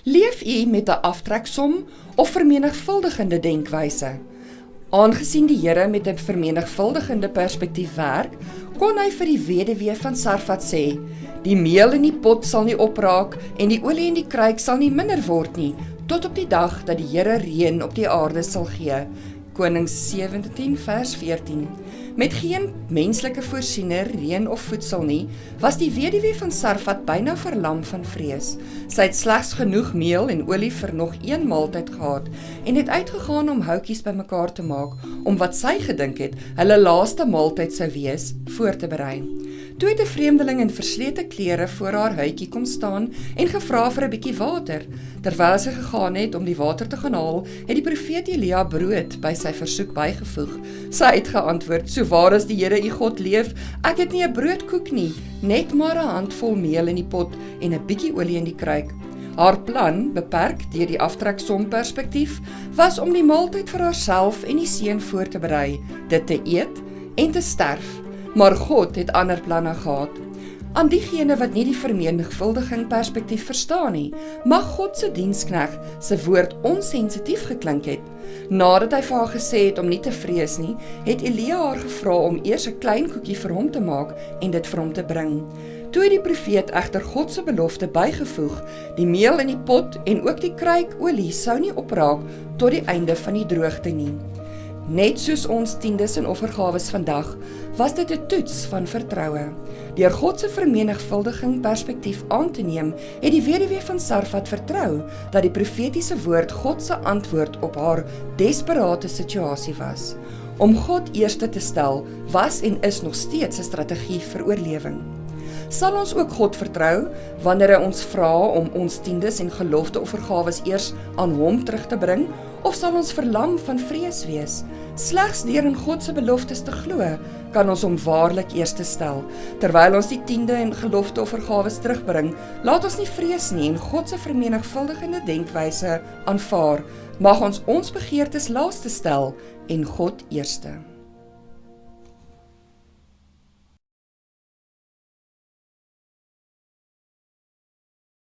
Leef u met 'n aftreksom of vermenigvuldigende denkwyse? Aangesien die Here met 'n vermenigvuldigende perspektief werk, kon hy vir die weduwee van Sarfat sê: "Die meel in die pot sal nie opraak en die olie in die kruik sal nie minder word nie, tot op die dag dat die Here reën op die aarde sal gee." Konings 17 vers 14. Met geen menslike voorsiener, reën of voedsel nie, was die weduwee van Sarfat byna verlam van vrees. Sy het slegs genoeg meel en olie vir nog een maaltyd gehad en het uitgegaan om houtjies bymekaar te maak om wat sy gedink het hulle laaste maaltyd sou wees, voor te berei. Toe het 'n vreemdeling in verslete klere voor haar huitjie kom staan en gevra vir 'n bietjie water. Terwyl sy gegaan het om die water te gaan haal, het die profeet Elia brood by sy versoek bygevoeg. Sy het geantwoord: "So waar as die Here u God leef, ek het nie 'n broodkoek nie, net maar 'n handvol meel in die pot en 'n bietjie olie in die kruik." Haar plan, beperk deur die aftreksom perspektief, was om die maaltyd vir haarself en die seun voor te berei, dit te eet en te sterf. Maar God het ander planne gehad. Aan diegene wat nie die vermenigvuldiging perspektief verstaan nie, mag God se diensknegt se woord onsensitief geklink het. Nadat hy vir haar gesê het om nie te vrees nie, het Elia haar gevra om eers 'n klein koekie vir hom te maak en dit vir hom te bring. Toe het die profeet egter God se belofte bygevoeg: die meel in die pot en ook die kruik olie sou nie opraak tot die einde van die droogte nie. Net soos ons tiendes en offergawes vandag, was dit 'n toets van vertroue. Deur God se vermenigvuldiging perspektief aan te neem, het die weduwee van Sarfat vertrou dat die profetiese woord God se antwoord op haar desperate situasie was. Om God eerste te stel, was en is nog steeds 'n strategie vir oorlewing. Sal ons ook God vertrou wanneer hy ons vra om ons tiendes en gelofte offergawes eers aan hom terug te bring, of sal ons verlam van vrees wees? Slegs deur in God se beloftes te glo, kan ons hom waarlik eerste stel. Terwyl ons die tiende en gelofte offergawes terugbring, laat ons nie vrees nie en God se vermenigvuldigende denkwyse aanvaar. Mag ons begeertes laaste stel en God eerste.